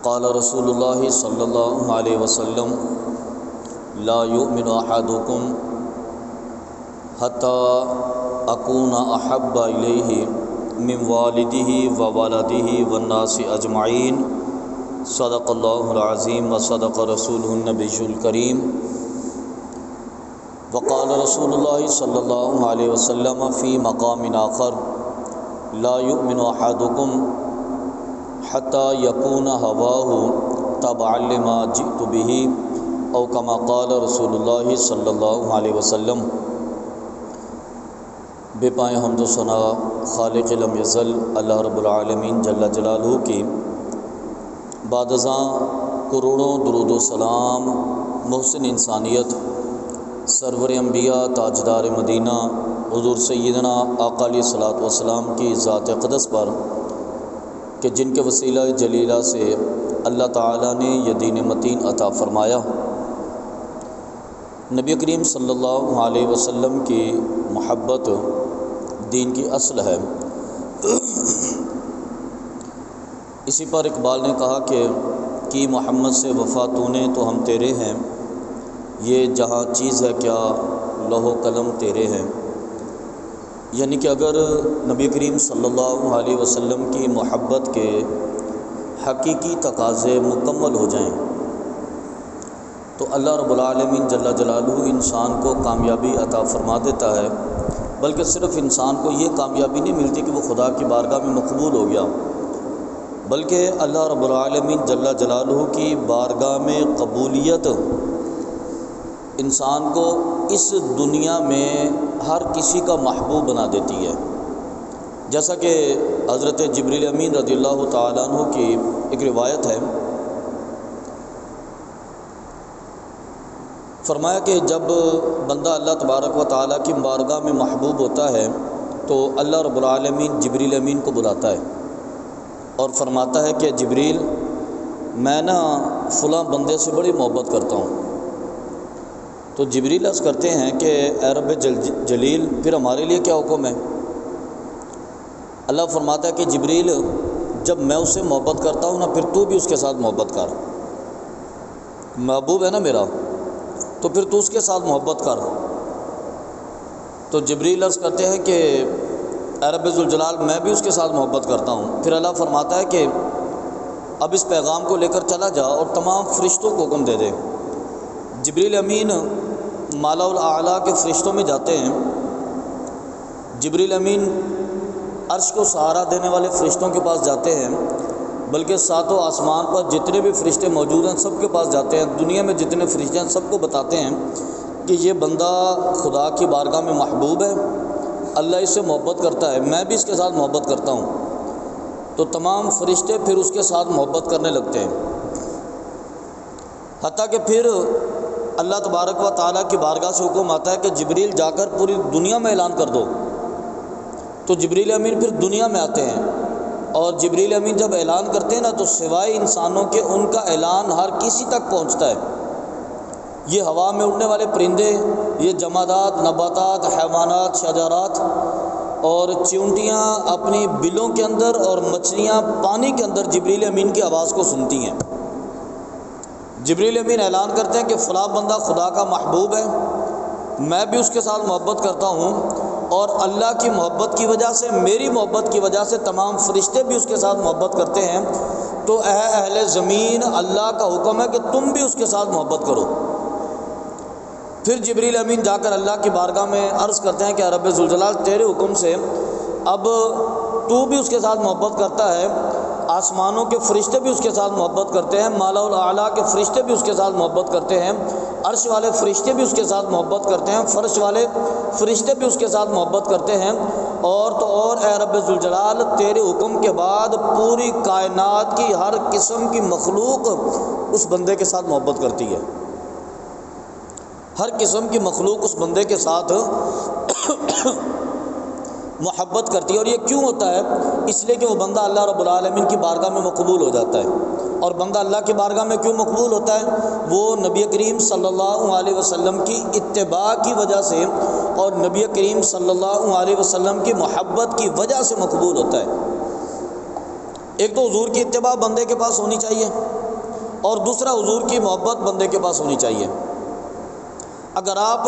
قال رسول اللہ صلی اللہ علیہ وسلم لا یؤمن احدکم حتی اکون احب الیہ من والدہ وولدہ والناس اجمعین صدق اللہ العظیم وصدق رسولہ النبی الکریم وقال رسول اللہ صلی اللہ علیہ وسلم فی مقام آخر لا یؤمن احدکم حتی یکون ہواہ تبعا لما جئت بہ او کما قال رسول اللہ صلی اللہ علیہ وسلم۔ بے پائے حمد و ثنا خالق لم یزل اللہ رب العالمین جل جلالہ کی، بعد ازاں کروڑوں درود و سلام محسن انسانیت سرور انبیاء تاجدار مدینہ حضور سیدنا آقا علیہ الصلوۃ والسلام کی ذات اقدس پر کہ جن کے وسیلہ جلیلہ سے اللہ تعالیٰ نے یہ دین متین عطا فرمایا۔ نبی کریم صلی اللہ علیہ وسلم کی محبت دین کی اصل ہے۔ اسی پر اقبال نے کہا کہ کی محمد سے وفا تو نے تو ہم تیرے ہیں، یہ جہاں چیز ہے کیا لوح و قلم تیرے ہیں۔ یعنی کہ اگر نبی کریم صلی اللہ علیہ وسلم کی محبت کے حقیقی تقاضے مکمل ہو جائیں تو اللہ رب العالمین جل جلالہ انسان کو کامیابی عطا فرما دیتا ہے، بلکہ صرف انسان کو یہ کامیابی نہیں ملتی کہ وہ خدا کی بارگاہ میں مقبول ہو گیا، بلکہ اللہ رب العالمین جل جلالہ کی بارگاہ میں قبولیت انسان کو اس دنیا میں ہر کسی کا محبوب بنا دیتی ہے۔ جیسا کہ حضرت جبریل امین رضی اللہ تعالیٰ عنہ کی ایک روایت ہے، فرمایا کہ جب بندہ اللہ تبارک و تعالیٰ کی بارگاہ میں محبوب ہوتا ہے تو اللہ رب العالمین جبریل امین کو بلاتا ہے اور فرماتا ہے کہ جبریل میں فلاں بندے سے بڑی محبت کرتا ہوں۔ تو جبریل عرض کرتے ہیں کہ اے رب جلیل پھر ہمارے لیے کیا حکم ہے؟ اللہ فرماتا ہے کہ جبریل جب میں اس سے محبت کرتا ہوں پھر تو بھی اس کے ساتھ محبت کر، محبوب ہے نا میرا، تو پھر تو اس کے ساتھ محبت کر۔ تو جبریل عرض کرتے ہیں کہ اے رب ذوالجلال میں بھی اس کے ساتھ محبت کرتا ہوں۔ پھر اللہ فرماتا ہے کہ اب اس پیغام کو لے کر چلا جا اور تمام فرشتوں کو حکم دے دے۔ جبریل امین مالا الاعلیٰ کے فرشتوں میں جاتے ہیں۔ جبریل امین عرش کو سہارا دینے والے فرشتوں کے پاس جاتے ہیں، بلکہ ساتوں آسمان پر جتنے بھی فرشتے موجود ہیں سب کے پاس جاتے ہیں، دنیا میں جتنے فرشتے ہیں سب کو بتاتے ہیں کہ یہ بندہ خدا کی بارگاہ میں محبوب ہے، اللہ اس سے محبت کرتا ہے، میں بھی اس کے ساتھ محبت کرتا ہوں۔ تو تمام فرشتے پھر اس کے ساتھ محبت کرنے لگتے ہیں، حتیٰ کہ پھر اللہ تبارک و تعالیٰ کی بارگاہ سے حکم آتا ہے کہ جبریل جا کر پوری دنیا میں اعلان کر دو۔ تو جبریل امین پھر دنیا میں آتے ہیں، اور جبریل امین جب اعلان کرتے ہیں تو سوائے انسانوں کے ان کا اعلان ہر کسی تک پہنچتا ہے۔ یہ ہوا میں اڑنے والے پرندے، یہ جمادات، نباتات، حیوانات، شجرات اور چیونٹیاں اپنی بلوں کے اندر اور مچھلیاں پانی کے اندر جبریل امین کی آواز کو سنتی ہیں۔ جبریل امین اعلان کرتے ہیں کہ فلاں بندہ خدا کا محبوب ہے، میں بھی اس کے ساتھ محبت کرتا ہوں، اور اللہ کی محبت کی وجہ سے، میری محبت کی وجہ سے تمام فرشتے بھی اس کے ساتھ محبت کرتے ہیں۔ تو اے اہل زمین، اللہ کا حکم ہے کہ تم بھی اس کے ساتھ محبت کرو۔ پھر جبریل امین جا کر اللہ کی بارگاہ میں عرض کرتے ہیں کہ رب ذوالجلال تیرے حکم سے اب تو بھی اس کے ساتھ محبت کرتا ہے، آسمانوں کے فرشتے بھی اس کے ساتھ محبت کرتے ہیں، مالا الاعلیٰ کے فرشتے بھی اس کے ساتھ محبت کرتے ہیں، عرش والے فرشتے بھی اس کے ساتھ محبت کرتے ہیں، فرش والے فرشتے بھی اس کے ساتھ محبت کرتے ہیں، اور تو اور اے رب ذوالجلال تیرے حکم کے بعد پوری کائنات کی ہر قسم کی مخلوق اس بندے کے ساتھ محبت کرتی ہے، ہر قسم کی مخلوق اس بندے کے ساتھ محبت کرتی ہے۔ اور یہ کیوں ہوتا ہے؟ اس لیے کہ وہ بندہ اللہ رب العالمین کی بارگاہ میں مقبول ہو جاتا ہے۔ اور بندہ اللہ کی بارگاہ میں کیوں مقبول ہوتا ہے؟ وہ نبی کریم صلی اللہ علیہ وسلم کی اتباع کی وجہ سے اور نبی کریم صلی اللہ علیہ وسلم کی محبت کی وجہ سے مقبول ہوتا ہے۔ ایک تو حضور کی اتباع بندے کے پاس ہونی چاہیے، اور دوسرا حضور کی محبت بندے کے پاس ہونی چاہیے۔ اگر آپ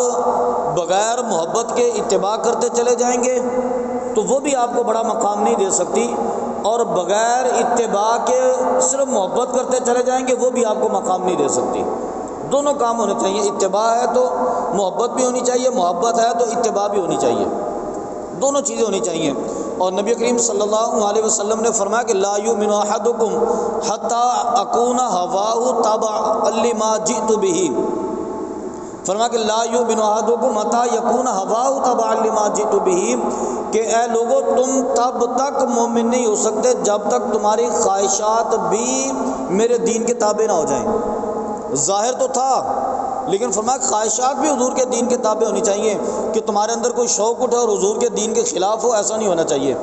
بغیر محبت کے اتباع کرتے چلے جائیں گے تو وہ بھی آپ کو بڑا مقام نہیں دے سکتی، اور بغیر اتباع کے صرف محبت کرتے چلے جائیں گے وہ بھی آپ کو مقام نہیں دے سکتی۔ دونوں کام ہونے چاہیے، اتباع ہے تو محبت بھی ہونی چاہیے، محبت ہے تو اتباع بھی ہونی چاہیے، دونوں چیزیں ہونی چاہیے۔ اور نبی کریم صلی اللہ علیہ وسلم نے فرمایا کہ لا یؤمن احدکم حتی اکون ہواہ تبعا لما جئت بہ، فرمایا کہ لا یؤمن احدکم حتی یکون ہواہ تبعا لما جئت بہ، کہ اے لوگو تم تب تک مومن نہیں ہو سکتے جب تک تمہاری خواہشات بھی میرے دین کے تابع نہ ہو جائیں۔ ظاہر تو تھا لیکن فرمایا خواہشات بھی حضور کے دین کے تابع ہونی چاہیے، کہ تمہارے اندر کوئی شوق اٹھے اور حضور کے دین کے خلاف ہو، ایسا نہیں ہونا چاہیے۔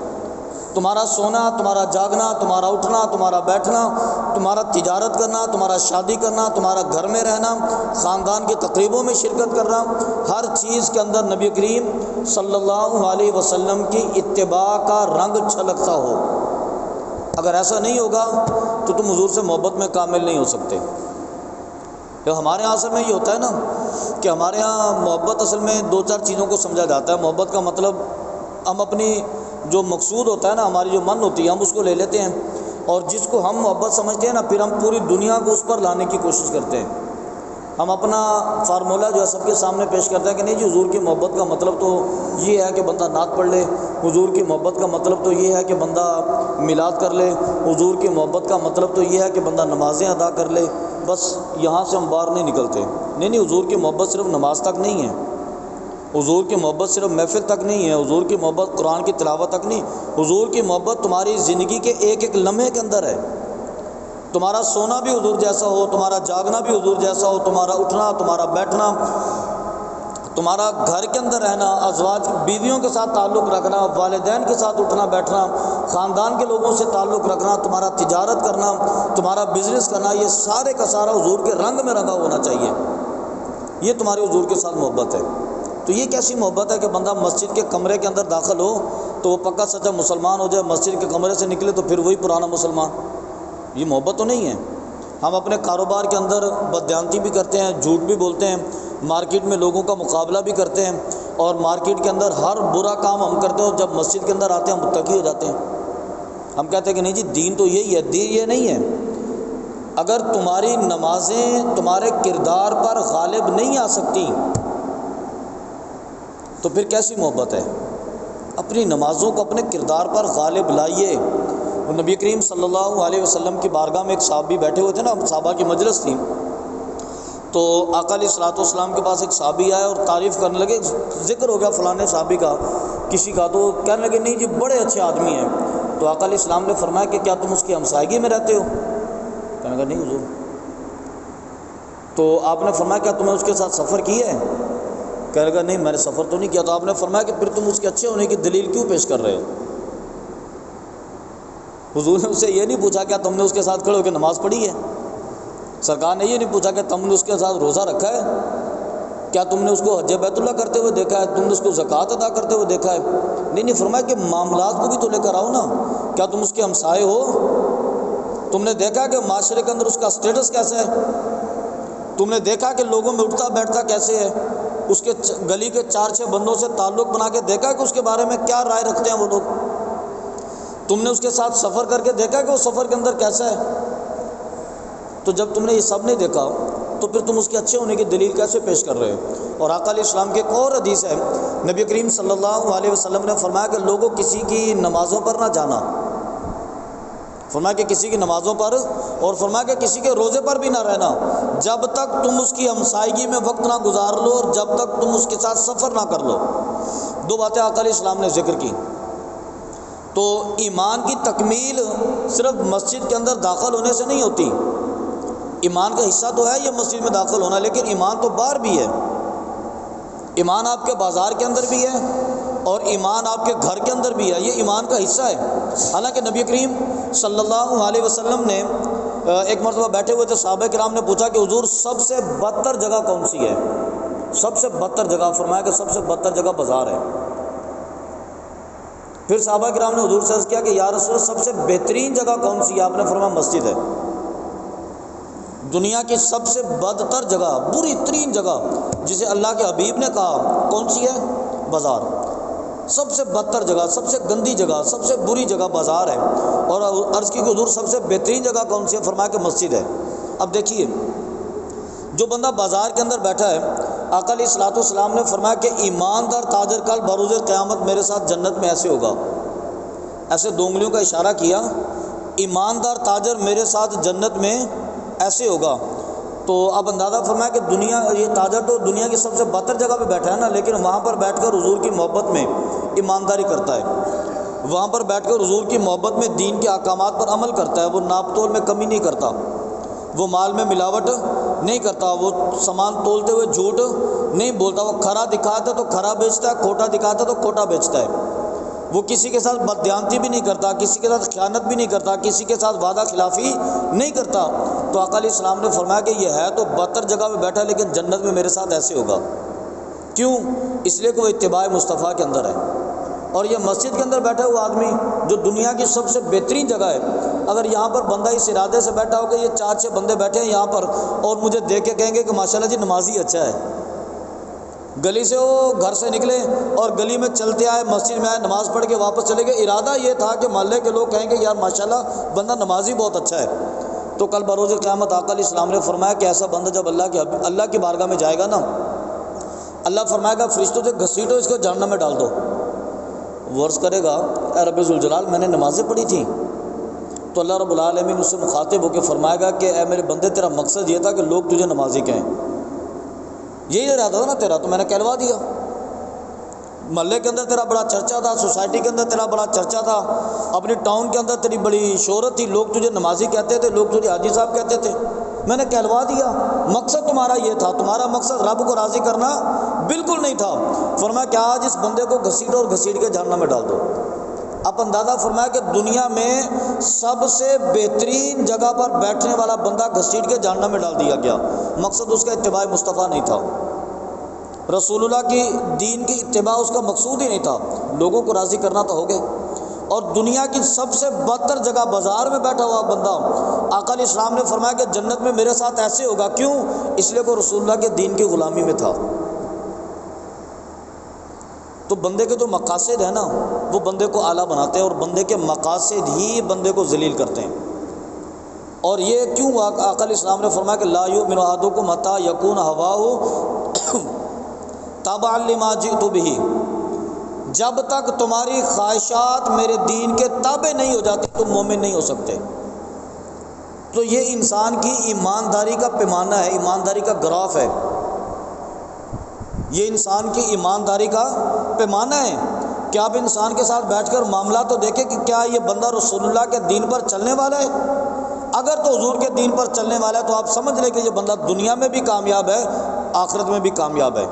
تمہارا سونا، تمہارا جاگنا، تمہارا اٹھنا، تمہارا بیٹھنا، تمہارا تجارت کرنا، تمہارا شادی کرنا، تمہارا گھر میں رہنا، خاندان کی تقریبوں میں شرکت کرنا، ہر چیز کے اندر نبی کریم صلی اللہ علیہ وسلم کی اتباع کا رنگ چھلکتا ہو۔ اگر ایسا نہیں ہوگا تو تم حضور سے محبت میں کامل نہیں ہو سکتے۔ ہمارے یہاں اصل میں یہ ہوتا ہے نا کہ ہمارے ہاں محبت اصل میں دو چار چیزوں کو سمجھا جاتا ہے۔ محبت کا مطلب ہم اپنی جو مقصود ہوتا ہے نا، ہماری جو من ہوتی ہے ہم اس کو لے لیتے ہیں، اور جس کو ہم محبت سمجھتے ہیں نا پھر ہم پوری دنیا کو اس پر لانے کی کوشش کرتے ہیں۔ ہم اپنا فارمولہ جو ہے سب کے سامنے پیش کرتے ہیں کہ نہیں جی حضور کی محبت کا مطلب تو یہ ہے کہ بندہ نعت پڑھ لے، حضور کی محبت کا مطلب تو یہ ہے کہ بندہ میلاد کر لے، حضور کی محبت کا مطلب تو یہ ہے کہ بندہ نمازیں ادا کر لے۔ بس یہاں سے ہم باہر نہیں نکلتے۔ نہیں، حضور کی محبت صرف نماز تک نہیں ہے، حضور کی محبت صرف محفل تک نہیں ہے، حضور کی محبت قرآن کی تلاوت تک نہیں، حضور کی محبت تمہاری زندگی کے ایک ایک لمحے کے اندر ہے۔ تمہارا سونا بھی حضور جیسا ہو، تمہارا جاگنا بھی حضور جیسا ہو، تمہارا اٹھنا، تمہارا بیٹھنا، تمہارا گھر کے اندر رہنا، ازواج بیویوں کے ساتھ تعلق رکھنا، والدین کے ساتھ اٹھنا بیٹھنا، خاندان کے لوگوں سے تعلق رکھنا، تمہارا تجارت کرنا، تمہارا بزنس کرنا، یہ سارے کا سارا حضور کے رنگ میں رنگا ہونا چاہیے۔ یہ تمہاری حضور کے ساتھ محبت ہے۔ تو یہ کیسی محبت ہے کہ بندہ مسجد کے کمرے کے اندر داخل ہو تو وہ پکا سچا مسلمان ہو جائے، مسجد کے کمرے سے نکلے تو پھر وہی پرانا مسلمان؟ یہ محبت تو نہیں ہے۔ ہم اپنے کاروبار کے اندر بددیانتی بھی کرتے ہیں، جھوٹ بھی بولتے ہیں، مارکیٹ میں لوگوں کا مقابلہ بھی کرتے ہیں، اور مارکیٹ کے اندر ہر برا کام ہم کرتے ہیں، اور جب مسجد کے اندر آتے ہیں ہم متقی ہو جاتے ہیں۔ ہم کہتے ہیں کہ نہیں جی دین تو یہی ہے، دین یہ نہیں ہے۔ اگر تمہاری نمازیں تمہارے کردار پر غالب نہیں آ سکتی تو پھر کیسی محبت ہے؟ اپنی نمازوں کو اپنے کردار پر غالب لائیے۔ اور نبی کریم صلی اللہ علیہ وسلم کی بارگاہ میں ایک صحابی بیٹھے ہوئے تھے نا، صحابہ کی مجلس تھی، تو آقا علیہ الصلوۃ والسلام کے پاس ایک صحابی آئے اور تعریف کرنے لگے، ذکر ہو گیا فلاں صحابی کا کسی کا، تو کہنے لگے نہیں جی بڑے اچھے آدمی ہیں۔ تو آقا علیہ السلام نے فرمایا کہ کیا تم اس کی ہمسائیگی میں رہتے ہو؟ کہنے لگا نہیں حضور۔ تو آپ نے فرمایا کیا تمہیں اس کے ساتھ سفر کیا ہے؟ کہنے لگا نہیں میں نے سفر تو نہیں کیا۔ تو آپ نے فرمایا کہ پھر تم اس کے اچھے ہونے کی دلیل کیوں پیش کر رہے ہو؟ حضور نے اس سے یہ نہیں پوچھا کیا تم نے اس کے ساتھ کھڑے ہو کے نماز پڑھی ہے، سرکار نے یہ نہیں پوچھا کہ تم نے اس کے ساتھ روزہ رکھا ہے، کیا تم نے اس کو حج بیت اللہ کرتے ہوئے دیکھا ہے، تم نے اس کو زکوٰۃ ادا کرتے ہوئے دیکھا ہے؟ نہیں فرمایا کہ معاملات کو بھی تو لے کر آؤ نا، کیا تم اس کے ہمسائے ہو؟ تم نے دیکھا کہ معاشرے کے اندر اس کا سٹیٹس کیسا ہے؟ تم نے دیکھا کہ لوگوں میں اٹھتا بیٹھتا کیسے ہے؟ اس کے گلی کے 4-6 بندوں سے تعلق بنا کے دیکھا کہ اس کے بارے میں کیا رائے رکھتے ہیں وہ لوگ؟ تم نے اس کے ساتھ سفر کر کے دیکھا کہ وہ سفر کے اندر کیسا ہے؟ تو جب تم نے یہ سب نہیں دیکھا تو پھر تم اس کے اچھے ہونے کی دلیل کیسے پیش کر رہے ہو؟ اور آقا علیہ السلام کی ایک اور حدیث ہے، نبی کریم صلی اللہ علیہ وسلم نے فرمایا کہ لوگوں کسی کی نمازوں پر نہ جانا، فرمایا کہ کسی کی نمازوں پر، اور فرمایا کہ کسی کے روزے پر بھی نہ رہنا جب تک تم اس کی ہمسائیگی میں وقت نہ گزار لو اور جب تک تم اس کے ساتھ سفر نہ کر لو۔ 2 باتیں آقا علیہ السلام نے ذکر کی۔ تو ایمان کی تکمیل صرف مسجد کے اندر داخل ہونے سے نہیں ہوتی۔ ایمان کا حصہ تو ہے یہ مسجد میں داخل ہونا، لیکن ایمان تو باہر بھی ہے۔ ایمان آپ کے بازار کے اندر بھی ہے اور ایمان آپ کے گھر کے اندر بھی ہے، یہ ایمان کا حصہ ہے۔ حالانکہ نبی کریم صلی اللہ علیہ وسلم نے ایک مرتبہ بیٹھے ہوئے تھے، صحابہ کرام نے پوچھا کہ حضور سب سے بدتر جگہ کون سی ہے؟ سب سے بدتر جگہ، فرمایا کہ سب سے بدتر جگہ بازار ہے۔ پھر صحابہ کرام نے حضور سے عرض کیا کہ یا رسول اللہ سب سے بہترین جگہ کون سی ہے؟ آپ نے فرمایا مسجد ہے۔ دنیا کی سب سے بدتر جگہ، بری ترین جگہ جسے اللہ کے حبیب نے کہا کون سی ہے؟ بازار۔ سب سے بدتر جگہ، سب سے گندی جگہ، سب سے بری جگہ بازار ہے۔ اور عرض کی کہ حضور سب سے بہترین جگہ کون سی ہے؟ فرمایا کہ مسجد ہے۔ اب دیکھیے، جو بندہ بازار کے اندر بیٹھا ہے، آقا علیہ الصلوۃ والسلام نے فرمایا کہ ایماندار تاجر کل بروز قیامت میرے ساتھ جنت میں ایسے ہوگا، ایسے دو انگلیوں کا اشارہ کیا، ایماندار تاجر میرے ساتھ جنت میں ایسے ہوگا۔ تو اب اندازہ فرمایا کہ دنیا، یہ تاجر تو دنیا کی سب سے بدتر جگہ پہ بیٹھا ہے نا، لیکن وہاں پر بیٹھ کر حضور کی محبت میں ایمانداری کرتا ہے، وہاں پر بیٹھ کر حضور کی محبت میں دین کے احکامات پر عمل کرتا ہے، وہ ناپ تول میں کمی نہیں کرتا، وہ مال میں ملاوٹ نہیں کرتا، وہ سامان تولتے ہوئے جھوٹ نہیں بولتا، وہ کھرا دکھاتا ہے تو کھرا بیچتا ہے، کھوٹا دکھاتا ہے تو کھوٹا بیچتا ہے، وہ کسی کے ساتھ بددیانتی بھی نہیں کرتا، کسی کے ساتھ خیانت بھی نہیں کرتا، کسی کے ساتھ وعدہ خلافی نہیں کرتا۔ تو آقا علیہ السلام نے فرمایا کہ یہ ہے تو بدتر جگہ پہ بیٹھا لیکن جنت میں میرے ساتھ ایسے ہوگا۔ کیوں؟ اس لیے کہ وہ اتباع مصطفیٰ کے اندر ہے۔ اور یہ مسجد کے اندر بیٹھا ہوا آدمی جو دنیا کی سب سے بہترین جگہ ہے، اگر یہاں پر بندہ اس ارادے سے بیٹھا ہو کہ یہ 4-6 بندے بیٹھے ہیں یہاں پر اور مجھے دیکھ کے کہیں گے کہ ماشاءاللہ جی نمازی اچھا ہے، گلی سے وہ گھر سے نکلے اور گلی میں چلتے آئے، مسجد میں آئے، نماز پڑھ کے واپس چلے گئے، ارادہ یہ تھا کہ محلے کے لوگ کہیں گے یار ماشاءاللہ بندہ نمازی بہت اچھا ہے، تو کل بروز قیامت آقا علیہ السلام نے فرمایا کہ ایسا بندہ جب اللہ کی بارگاہ میں جائے گا نا، اللہ فرمائے گا فرشتوں سے گھسیٹو اس کو جہنم میں ڈال دو۔ وہ عرض کرے گا اے رب ذوالجلال میں نے نمازیں پڑھی تھیں، تو اللہ رب العالمین اس سے مخاطب ہو کے فرمائے گا کہ اے میرے بندے تیرا مقصد یہ تھا کہ لوگ تجھے نمازی کہیں، یہی ارادہ تھا نا تیرا، تو میں نے کہلوا دیا۔ محلے کے اندر تیرا بڑا چرچا تھا، سوسائٹی کے اندر تیرا بڑا چرچا تھا، اپنی ٹاؤن کے اندر تیری بڑی شہرت تھی، لوگ تجھے نمازی کہتے تھے، لوگ تجھے حاجی صاحب کہتے تھے، میں نے کہلوا دیا۔ مقصد تمہارا یہ تھا، تمہارا مقصد رب کو راضی کرنا بالکل نہیں تھا۔ فرمایا کہ آج اس بندے کو گھسیٹو اور گھسیٹ کے جہنم میں ڈال دو۔ اب اندازہ فرمایا کہ دنیا میں سب سے بہترین جگہ پر بیٹھنے والا بندہ گھسیٹ کے جہنم میں ڈال دیا گیا، مقصد اس کا اتباع مصطفیٰ نہیں تھا، رسول اللہ کی دین کی اتباع اس کا مقصود ہی نہیں تھا، لوگوں کو راضی کرنا تو ہو گئے۔ اور دنیا کی سب سے بدتر جگہ بازار میں بیٹھا ہوا بندہ، آقا علیہ السلام نے فرمایا کہ جنت میں میرے ساتھ ایسے ہوگا، کیوں؟ اس لیے کہ رسول اللہ کے دین کی غلامی میں تھا۔ تو بندے کے جو مقاصد ہیں نا وہ بندے کو اعلیٰ بناتے ہیں، اور بندے کے مقاصد ہی بندے کو ذلیل کرتے ہیں۔ اور یہ کیوں؟ آقا علیہ السلام نے فرمایا کہ لا یؤمن احدکم حتی یکون ہواہ تبعا لما جئت بہ، جب تک تمہاری خواہشات میرے دین کے تابع نہیں ہو جاتی تم مومن نہیں ہو سکتے۔ تو یہ انسان کی ایمانداری کا پیمانہ ہے، ایمانداری کا گراف ہے، یہ انسان کی ایمانداری کا پیمانہ ہے کہ آپ انسان کے ساتھ بیٹھ کر معاملہ تو دیکھیں کہ کیا یہ بندہ رسول اللہ کے دین پر چلنے والا ہے۔ اگر تو حضور کے دین پر چلنے والا ہے تو آپ سمجھ لیں کہ یہ بندہ دنیا میں بھی کامیاب ہے، آخرت میں بھی کامیاب ہے۔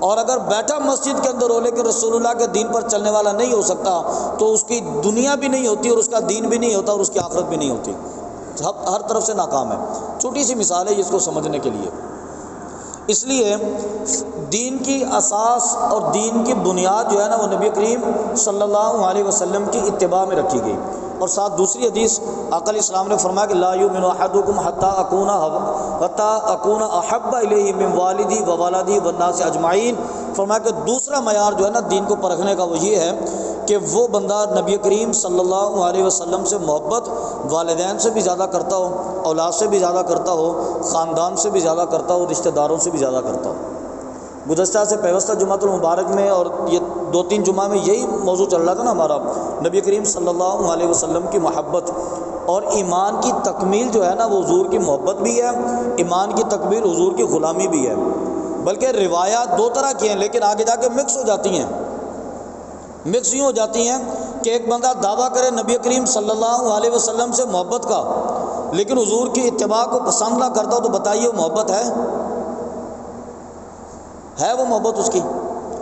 اور اگر بیٹھا مسجد کے اندر ہو لیکن رسول اللہ کے دین پر چلنے والا نہیں ہو سکتا تو اس کی دنیا بھی نہیں ہوتی اور اس کا دین بھی نہیں ہوتا اور اس کی آخرت بھی نہیں ہوتی، ہر طرف سے ناکام ہے۔ چھوٹی سی مثال ہے اس کو سمجھنے کے لیے۔ اس لیے دین کی اساس اور دین کی بنیاد جو ہے نا وہ نبی کریم صلی اللہ علیہ وسلم کی اتباع میں رکھی گئی۔ اور ساتھ دوسری حدیث آقا علیہ السلام نے فرمایا کہ لا یؤمن احدکم حتی اکون احب الیہ من والدی و ولدی والناس اجمعین۔ فرمایا کہ دوسرا معیار جو ہے نا دین کو پرکھنے کا وہ یہ ہے کہ وہ بندہ نبی کریم صلی اللہ علیہ وسلم سے محبت والدین سے بھی زیادہ کرتا ہو، اولاد سے بھی زیادہ کرتا ہو، خاندان سے بھی زیادہ کرتا ہو، رشتہ داروں سے بھی زیادہ کرتا ہو۔ گزشتہ سے پیوستہ جمعۃ المبارک میں اور یہ 2-3 جمعہ میں یہی موضوع چل رہا تھا نا ہمارا، نبی کریم صلی اللہ علیہ وسلم کی محبت اور ایمان کی تکمیل جو ہے نا وہ حضور کی محبت بھی ہے، ایمان کی تکمیل حضور کی غلامی بھی ہے۔ بلکہ روایات 2 طرح کی ہیں لیکن آگے جا کے مکس ہو جاتی ہیں، مکس یوں ہو جاتی ہیں کہ ایک بندہ دعویٰ کرے نبی کریم صلی اللہ علیہ وسلم سے محبت کا لیکن حضور کی اتباع کو پسند نہ کرتا ہو، تو بتائیے وہ محبت ہے وہ محبت؟ اس کی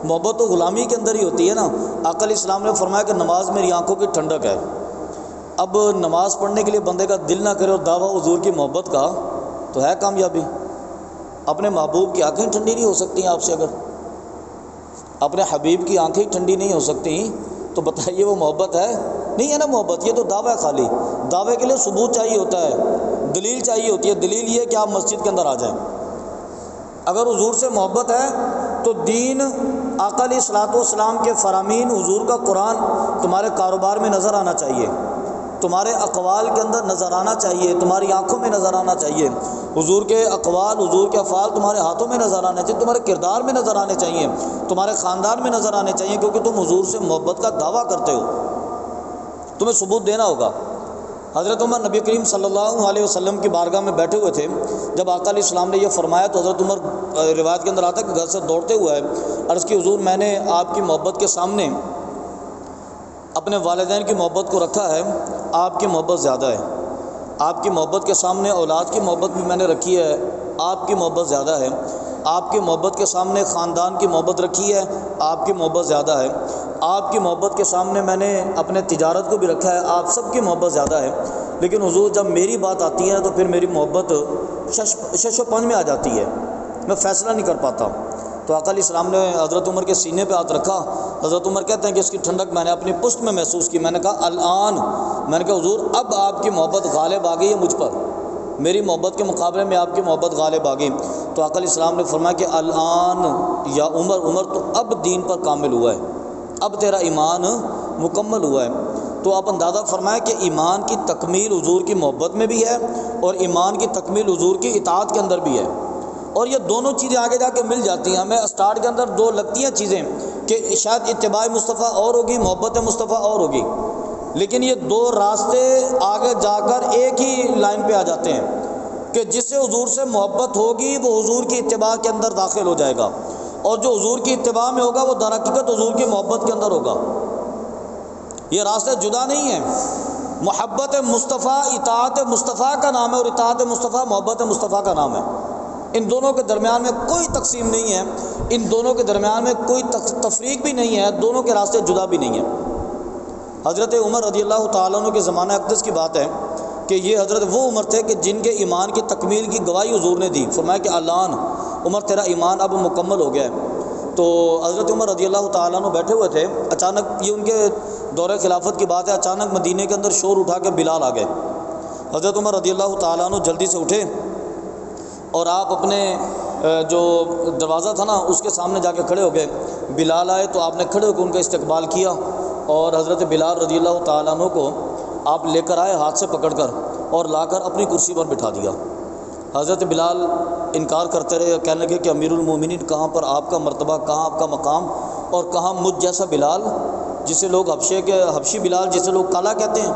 محبت تو غلامی کے اندر ہی ہوتی ہے نا۔ آقا علیہ السلام نے فرمایا کہ نماز میری آنکھوں کی ٹھنڈک ہے۔ اب نماز پڑھنے کے لیے بندے کا دل نہ کرے اور دعویٰ حضور کی محبت کا، تو ہے کامیابی؟ اپنے محبوب کی آنکھیں ٹھنڈی نہیں ہو سکتی ہیں آپ سے، اگر اپنے حبیب کی آنکھیں ٹھنڈی نہیں ہو سکتی تو بتائیے وہ محبت ہے؟ نہیں ہے نا محبت، یہ تو دعویٰ ہے خالی۔ دعوے کے لیے ثبوت چاہیے ہوتا ہے، دلیل چاہیے ہوتی ہے۔ دلیل یہ کہ آپ مسجد کے اندر آ جائیں۔ اگر حضور سے محبت ہے تو دین، آقا علیہ الصلوۃ والسلام کے فرامین، حضور کا قرآن تمہارے کاروبار میں نظر آنا چاہیے، تمہارے اقوال کے اندر نظر آنا چاہیے، تمہاری آنکھوں میں نظر آنا چاہیے۔ حضور کے اقوال، حضور کے افعال تمہارے ہاتھوں میں نظر آنے چاہیے، تمہارے کردار میں نظر آنے چاہیے، تمہارے خاندان میں نظر آنے چاہیے، کیونکہ تم حضور سے محبت کا دعویٰ کرتے ہو، تمہیں ثبوت دینا ہوگا۔ حضرت عمر نبی کریم صلی اللہ علیہ وسلم کی بارگاہ میں بیٹھے ہوئے تھے، جب آقا علیہ السلام نے یہ فرمایا تو حضرت عمر، روایت کے اندر آتا ہے کہ گھر سے دوڑتے ہوئے عرض کی، حضور میں نے آپ کی محبت کے سامنے اپنے والدین کی محبت کو رکھا ہے، آپ کی محبت زیادہ ہے۔ آپ کی محبت کے سامنے اولاد کی محبت بھی میں نے رکھی ہے، آپ کی محبت زیادہ ہے۔ آپ کی محبت کے سامنے خاندان کی محبت رکھی ہے، آپ کی محبت زیادہ ہے۔ آپ کی محبت کے سامنے میں نے اپنے تجارت کو بھی رکھا ہے، آپ سب کی محبت زیادہ ہے۔ لیکن حضور جب میری بات آتی ہے تو پھر میری محبت شش و پنج میں آ جاتی ہے، میں فیصلہ نہیں کر پاتا۔ تو آقا علیہ السلام نے حضرت عمر کے سینے پہ ہاتھ رکھا۔ حضرت عمر کہتے ہیں کہ اس کی ٹھنڈک میں نے اپنی پشت میں محسوس کی۔ میں نے کہا الآن، میں نے کہا حضور اب آپ کی محبت غالب آ گئی ہے مجھ پر، میری محبت کے مقابلے میں آپ کی محبت غالب آ گئی۔ تو آقا علیہ السلام نے فرمایا کہ الآن یا عمر، عمر تو اب دین پر کامل ہوا ہے، اب تیرا ایمان مکمل ہوا ہے۔ تو آپ اندازہ فرمائیں کہ ایمان کی تکمیل حضور کی محبت میں بھی ہے اور ایمان کی تکمیل حضور کی اطاعت کے اندر بھی ہے، اور یہ دونوں چیزیں آگے جا کے مل جاتی ہیں۔ ہمیں اسٹارٹ کے اندر دو لگتی ہیں چیزیں کہ شاید اتباع مصطفیٰ اور ہوگی، محبت مصطفیٰ اور ہوگی، لیکن یہ دو راستے آگے جا کر ایک ہی لائن پہ آ جاتے ہیں کہ جس سے حضور سے محبت ہوگی وہ حضور کی اتباع کے اندر داخل ہو جائے گا، اور جو حضور کی اتباع میں ہوگا وہ در حقیقت حضور کی محبت کے اندر ہوگا۔ یہ راستے جدا نہیں ہیں۔ محبت مصطفیٰ اطاعت مصطفیٰ کا نام ہے، اور اطاعت مصطفیٰ محبت مصطفیٰ کا نام ہے۔ ان دونوں کے درمیان میں کوئی تقسیم نہیں ہے، ان دونوں کے درمیان میں کوئی تفریق بھی نہیں ہے، دونوں کے راستے جدا بھی نہیں ہیں۔ حضرت عمر رضی اللہ تعالیٰ عنہ کے زمانہ اقدس کی بات ہے کہ یہ حضرت وہ عمر تھے کہ جن کے ایمان کی تکمیل کی گواہی حضور نے دی۔ فرمایا کہ الان عمر تیرا ایمان اب مکمل ہو گیا ہے۔ تو حضرت عمر رضی اللہ تعالیٰ عنہ بیٹھے ہوئے تھے، اچانک، یہ ان کے دور خلافت کی بات ہے، اچانک مدینے کے اندر شور اٹھا کے بلال آ گئے۔ حضرت عمر رضی اللہ تعالیٰ عنہ جلدی سے اٹھے اور آپ اپنے جو دروازہ تھا نا اس کے سامنے جا کے کھڑے ہو گئے۔ بلال آئے تو آپ نے کھڑے ہو کے ان کا استقبال کیا، اور حضرت بلال رضی اللہ تعالیٰ عنہ کو آپ لے کر آئے ہاتھ سے پکڑ کر، اور لا کر اپنی کرسی پر بٹھا دیا۔ حضرت بلال انکار کرتے رہے، کہنے لگے کہ امیر المومنین کہاں پر آپ کا مرتبہ، کہاں آپ کا مقام، اور کہاں مجھ جیسا بلال جسے لوگ حبشی بلال جسے لوگ کالا کہتے ہیں،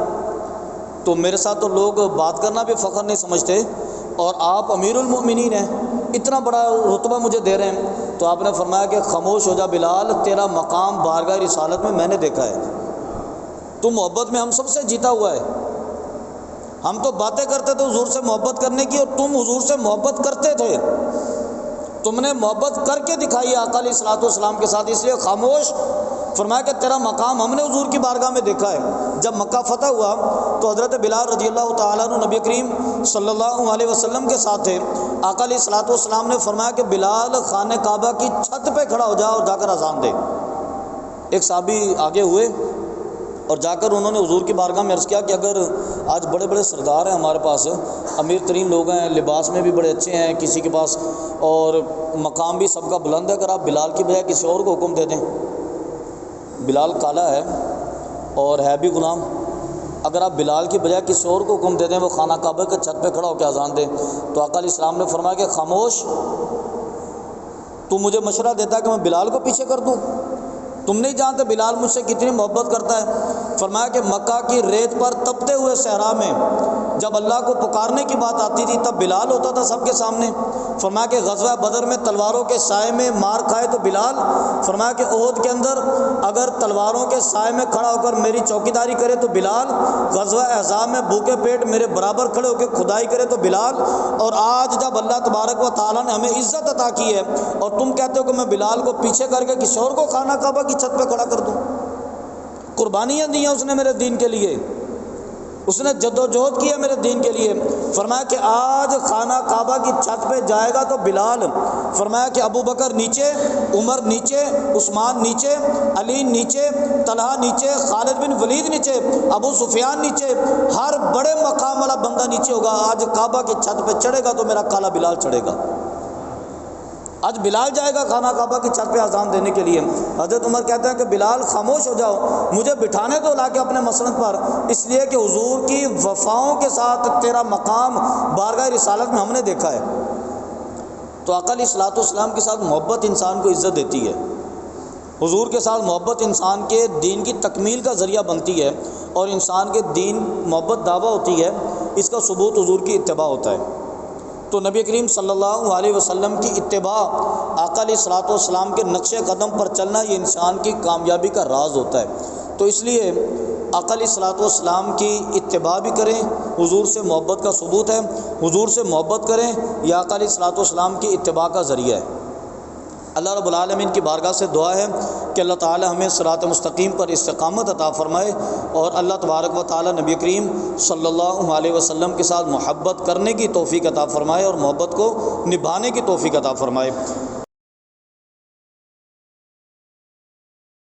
تو میرے ساتھ تو لوگ بات کرنا بھی فخر نہیں سمجھتے، اور آپ امیر المومنین ہیں، اتنا بڑا رتبہ مجھے دے رہے ہیں۔ تو آپ نے فرمایا کہ خاموش ہو جا بلال، تیرا مقام بارگاہ رسالت میں نے دیکھا ہے، تو محبت میں ہم سب سے جیتا ہوا ہے۔ ہم تو باتیں کرتے تھے حضور سے محبت کرنے کی، اور تم حضور سے محبت کرتے تھے، تم نے محبت کر کے دکھائی آقا علیہ الصلوۃ والسلام کے ساتھ، اس لیے خاموش۔ فرمایا کہ تیرا مقام ہم نے حضور کی بارگاہ میں دیکھا ہے۔ جب مکہ فتح ہوا تو حضرت بلال رضی اللہ تعالیٰ عنہ نبی کریم صلی اللہ علیہ وسلم کے ساتھ تھے۔ آقا علیہ الصلوۃ والسلام نے فرمایا کہ بلال خانہ کعبہ کی چھت پہ کھڑا ہو جا اور جا کر اذان دے۔ ایک صحابی آگے ہوئے اور جا کر انہوں نے حضور کی بارگاہ میں عرض کیا کہ اگر آج بڑے بڑے سردار ہیں ہمارے پاس، امیر ترین لوگ ہیں، لباس میں بھی بڑے اچھے ہیں کسی کے پاس، اور مقام بھی سب کا بلند ہے، اگر آپ بلال کی بجائے کسی اور کو حکم دے دیں، بلال کالا ہے اور ہے بھی غلام، اگر آپ بلال کی بجائے کسی اور کو حکم دے دیں وہ خانہ کعبہ کے چھت پہ کھڑا ہو کے اذان دے، تو آقا علیہ السلام نے فرمایا کہ خاموش، تو مجھے مشورہ دیتا ہے کہ میں بلال کو پیچھے کر دوں؟ تم نہیں جانتے بلال مجھ سے کتنی محبت کرتا ہے۔ فرمایا کہ مکہ کی ریت پر تپتے ہوئے صحرا میں جب اللہ کو پکارنے کی بات آتی تھی تب بلال ہوتا تھا سب کے سامنے۔ فرمایا کہ غزوہ بدر میں تلواروں کے سائے میں مار کھائے تو بلال، فرمایا کہ احد کے اندر اگر تلواروں کے سائے میں کھڑا ہو کر میری چوکیداری کرے تو بلال، غزوہ احزاب میں بھوکے پیٹ میرے برابر کھڑے ہو کے کھدائی کرے تو بلال، اور آج جب اللہ تبارک و تعالیٰ نے ہمیں عزت عطا کی ہے اور تم کہتے ہو کہ میں بلال کو پیچھے کر کے کسی اور کو خانہ کعبہ کی چھت پہ کھڑا کر دوں۔ قربانیاں دی ہیں اس نے میرے دین کے لیے، اس نے جد و جہد کی ہے میرے دین کے لیے۔ فرمایا کہ آج خانہ کعبہ کی چھت پہ جائے گا تو بلال، فرمایا کہ ابو بکر نیچے، عمر نیچے، عثمان نیچے، علی نیچے، طلحہ نیچے، خالد بن ولید نیچے، ابو سفیان نیچے، ہر بڑے مقام والا بندہ نیچے ہوگا۔ آج کعبہ کی چھت پہ چڑھے گا تو میرا کالا بلال چڑھے گا۔ آج بلال جائے گا خانہ کعبہ کی چھت پہ اذان دینے کے لیے۔ حضرت عمر کہتے ہیں کہ بلال خاموش ہو جاؤ، مجھے بٹھانے تو لا کے اپنے مسند پر، اس لیے کہ حضور کی وفاؤں کے ساتھ تیرا مقام بارگاہ رسالت میں ہم نے دیکھا ہے۔ تو آقا علیہ الصلوۃ والسلام کے ساتھ محبت انسان کو عزت دیتی ہے، حضور کے ساتھ محبت انسان کے دین کی تکمیل کا ذریعہ بنتی ہے، اور انسان کے دین محبت دعویٰ ہوتی ہے، اس کا ثبوت حضور کی اتباع ہوتا ہے۔ تو نبی کریم صلی اللہ علیہ وسلم کی اتباع، آقا علیہ الصلوۃ والسلام کے نقش قدم پر چلنا، یہ انسان کی کامیابی کا راز ہوتا ہے۔ تو اس لیے آقا علیہ الصلوۃ والسلام کی اتباع بھی کریں، حضور سے محبت کا ثبوت ہے، حضور سے محبت کریں، یہ آقا علیہ الصلوۃ والسلام کی اتباع کا ذریعہ ہے۔ اللہ رب العالمین کی بارگاہ سے دعا ہے کہ اللہ تعالی ہمیں صراط مستقیم پر استقامت عطا فرمائے، اور اللہ تبارک و تعالی نبی کریم صلی اللہ علیہ وسلم کے ساتھ محبت کرنے کی توفیق عطا فرمائے، اور محبت کو نبھانے کی توفیق عطا فرمائے۔